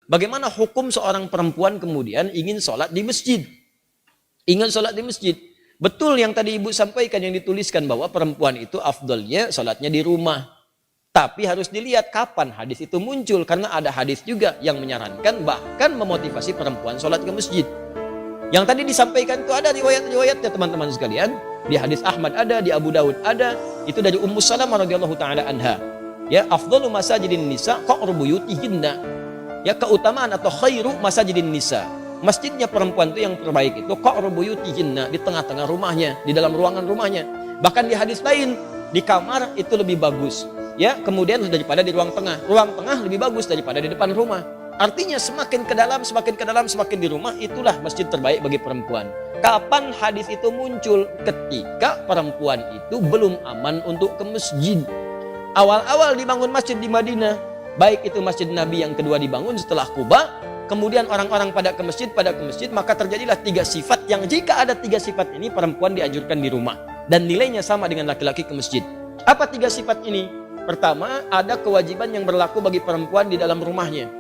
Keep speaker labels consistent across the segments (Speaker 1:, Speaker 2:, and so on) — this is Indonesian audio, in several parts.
Speaker 1: Bagaimana hukum seorang perempuan kemudian ingin sholat di masjid? Ingin sholat di masjid. Betul yang tadi ibu sampaikan, yang dituliskan bahwa perempuan itu afdalnya sholatnya di rumah. Tapi harus dilihat kapan hadis itu muncul. Karena ada hadis juga yang menyarankan bahkan memotivasi perempuan sholat ke masjid. Yang tadi disampaikan itu ada riwayat-riwayatnya teman-teman sekalian. Di hadis Ahmad ada, di Abu Daud ada. Itu dari Ummu Salamah radhiyallahu taala anha. Ya, afdalu masajidin nisa qa'ru buyutihinna. Ya, keutamaan atau khairu masajidin nisa. Masjidnya perempuan itu yang terbaik itu qa'ru buyutihinna, di tengah-tengah rumahnya, di dalam ruangan rumahnya. Bahkan di hadis lain, di kamar itu lebih bagus. Ya, kemudian daripada di ruang tengah. Ruang tengah lebih bagus daripada di depan rumah. Artinya semakin ke dalam, semakin di rumah, itulah masjid terbaik bagi perempuan. Kapan hadis itu muncul? Ketika perempuan itu belum aman untuk ke masjid. Awal-awal dibangun masjid di Madinah, baik itu masjid Nabi yang kedua dibangun setelah Quba, kemudian orang-orang pada ke masjid, maka terjadilah 3 sifat yang jika ada 3 sifat ini perempuan dianjurkan di rumah. Dan nilainya sama dengan laki-laki ke masjid. Apa 3 sifat ini? Pertama, ada kewajiban yang berlaku bagi perempuan di dalam rumahnya.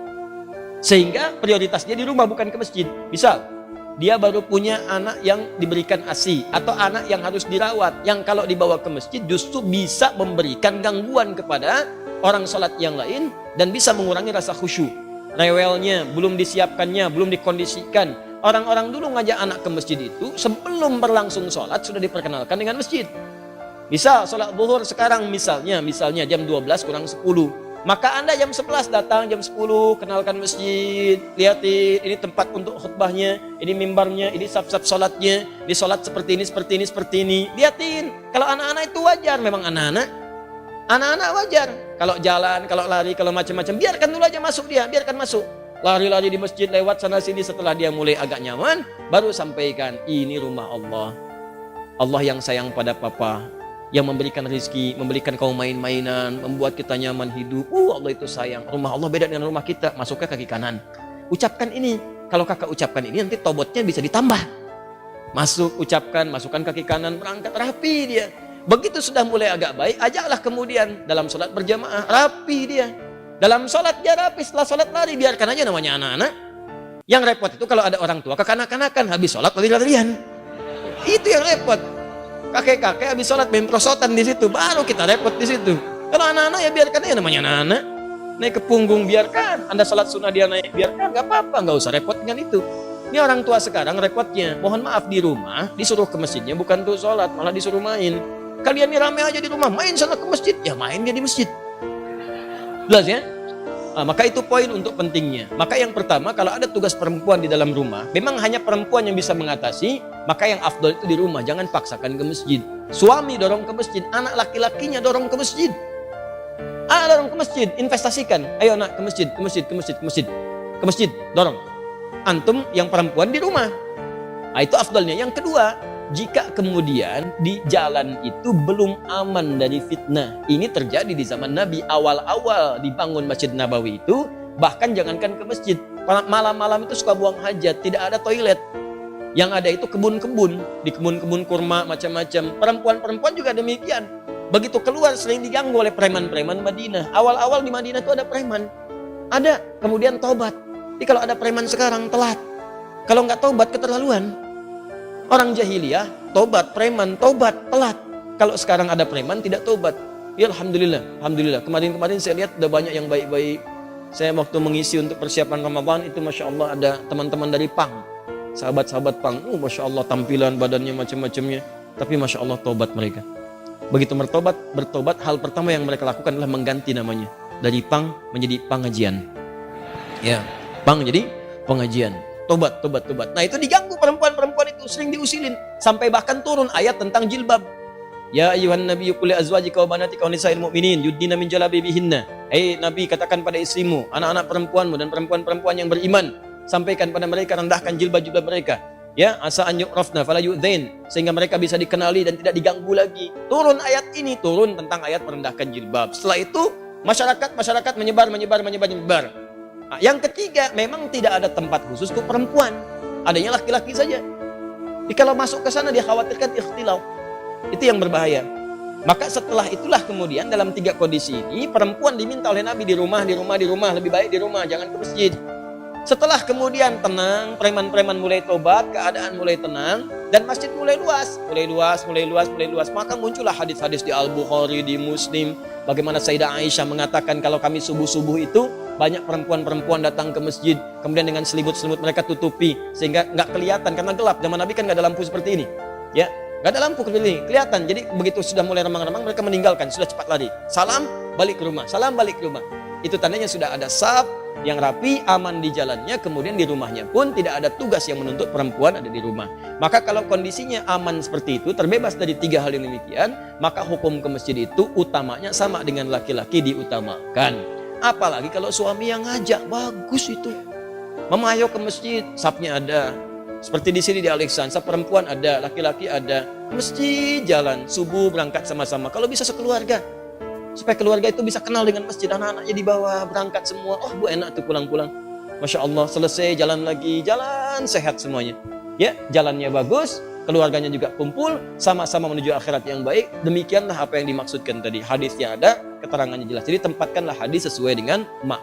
Speaker 1: Sehingga prioritas dia di rumah bukan ke masjid. Misal, dia baru punya anak yang diberikan ASI atau anak yang harus dirawat, yang kalau dibawa ke masjid justru bisa memberikan gangguan kepada orang sholat yang lain dan bisa mengurangi rasa khusyuk. Rewelnya, belum disiapkannya, belum dikondisikan. Orang-orang dulu ngajak anak ke masjid itu sebelum berlangsung sholat sudah diperkenalkan dengan masjid. Misal sholat zuhur sekarang misalnya jam 12 kurang 10. Maka Anda jam 11 datang, jam 10 kenalkan masjid, lihatin ini tempat untuk khutbahnya, ini mimbarnya, ini saf-saf sholatnya, ini sholat seperti ini. Lihatin, kalau anak-anak itu wajar, memang anak-anak wajar. Kalau jalan, kalau lari, kalau macam-macam, biarkan dulu aja masuk dia, biarkan masuk. Lari-lari di masjid lewat sana sini, setelah dia mulai agak nyaman, baru sampaikan, ini rumah Allah. Allah yang sayang pada papa, yang memberikan rezeki, memberikan kau main-mainan, membuat kita nyaman hidup. Allah itu sayang. Rumah Allah beda dengan rumah kita. Masuknya kaki kanan. Ucapkan ini. Kalau kakak ucapkan ini, nanti tobotnya bisa ditambah. Masuk, ucapkan, masukkan kaki kanan, berangkat rapi dia. Begitu sudah mulai agak baik, ajaklah kemudian dalam sholat berjamaah, rapi dia. Dalam sholat dia rapi, setelah sholat lari, biarkan aja namanya anak-anak. Yang repot itu kalau ada orang tua kekanak-kanakan, habis sholat lari-larian. Itu yang repot. Kakek-kakek habis sholat main prosotan di situ, baru kita repot di situ. Kalau anak-anak ya biarkan aja namanya anak-anak. Naik ke punggung biarkan, Anda sholat sunnah dia naik biarkan, gak apa-apa, gak usah repot dengan itu. Ini orang tua sekarang repotnya, mohon maaf di rumah disuruh ke masjidnya bukan untuk sholat, malah disuruh main. Kalian ini rame aja di rumah, main sana ke masjid, ya main dia di masjid. Jelas ya? Maka itu poin untuk pentingnya. Maka yang pertama, kalau ada tugas perempuan di dalam rumah, memang hanya perempuan yang bisa mengatasi, maka yang afdol itu di rumah, jangan paksakan ke masjid. Suami dorong ke masjid, anak laki-lakinya dorong ke masjid. Dorong ke masjid, investasikan. Ayo nak ke masjid, dorong. Antum yang perempuan di rumah. Itu afdolnya. Yang kedua, jika kemudian di jalan itu belum aman dari fitnah. Ini terjadi di zaman Nabi, awal-awal dibangun Masjid Nabawi itu, bahkan jangankan ke masjid, malam-malam itu suka buang hajat, tidak ada toilet. Yang ada itu kebun-kebun, di kebun-kebun kurma macam-macam. Perempuan-perempuan juga demikian. Begitu keluar sering diganggu oleh preman-preman Madinah. Awal-awal di Madinah itu ada preman. Ada, kemudian tobat. Jadi kalau ada preman sekarang telat. Kalau nggak tobat keterlaluan. Orang jahiliyah, tobat, preman, tobat, telat. Kalau sekarang ada preman, tidak tobat. Ya Alhamdulillah. Kemarin saya lihat ada banyak yang baik-baik. Saya waktu mengisi untuk persiapan Ramadan, itu Masya Allah ada teman-teman dari PANG. Sahabat-sahabat PANG, Masya Allah tampilan badannya macam-macamnya. Tapi Masya Allah tobat mereka. Begitu bertobat, hal pertama yang mereka lakukan adalah mengganti namanya. Dari PANG menjadi pengajian. Ya, PANG jadi pengajian. Tobat. Nah itu diganggu perempuan-perempuan itu, sering diusilin. Sampai bahkan turun ayat tentang jilbab. Ya ayuhan nabiyyu qul li azwajika wa banatika wa nisa'il mu'minin yudnina min jalabibihinna. Nabi, katakan pada istrimu, anak-anak perempuanmu dan perempuan-perempuan yang beriman, sampaikan pada mereka, rendahkan jilbab-jilbab mereka. Ya, asa an yu'rafna fala yu'dzain, sehingga mereka bisa dikenali dan tidak diganggu lagi. Turun ayat ini, turun tentang ayat merendahkan jilbab. Setelah itu masyarakat menyebar. Yang ketiga, memang tidak ada tempat khusus untuk perempuan. Adanya laki-laki saja. Jadi kalau masuk ke sana dia khawatirkan ikhtilaf. Itu yang berbahaya. Maka setelah itulah kemudian dalam 3 kondisi ini perempuan diminta oleh Nabi di rumah, lebih baik di rumah, jangan ke masjid. Setelah kemudian tenang, preman-preman mulai tobat, keadaan mulai tenang, dan masjid mulai luas. Maka muncullah hadis-hadis di Al-Bukhari, di Muslim, bagaimana Sayyidah Aisyah mengatakan kalau kami subuh-subuh itu, banyak perempuan-perempuan datang ke masjid, kemudian dengan selimut-selimut mereka tutupi, sehingga nggak kelihatan, karena gelap. Zaman Nabi kan nggak ada lampu seperti ini. Ya, nggak ada lampu seperti ini, kelihatan. Jadi begitu sudah mulai remang-remang, mereka meninggalkan, sudah cepat lari. Salam, balik ke rumah. Salam, balik ke rumah. Itu tandanya sudah ada saf yang rapi, aman di jalannya, kemudian di rumahnya pun tidak ada tugas yang menuntut perempuan ada di rumah. Maka kalau kondisinya aman seperti itu, terbebas dari 3 hal yang demikian, maka hukum ke masjid itu utamanya sama dengan laki-laki diutamakan. Apalagi kalau suami yang ngajak, bagus itu. Mama ayo ke masjid, safnya ada. Seperti di sini di Alexandra, perempuan ada, laki-laki ada. Ke masjid jalan, subuh berangkat sama-sama. Kalau bisa sekeluarga. Supaya keluarga itu bisa kenal dengan masjid, anak-anaknya dibawa berangkat semua. Oh bu, enak tuh pulang-pulang. Masya Allah, selesai jalan lagi, jalan sehat semuanya. Ya, jalannya bagus, keluarganya juga kumpul, sama-sama menuju akhirat yang baik. Demikianlah apa yang dimaksudkan tadi. Hadisnya ada, keterangannya jelas. Jadi tempatkanlah hadis sesuai dengan makna.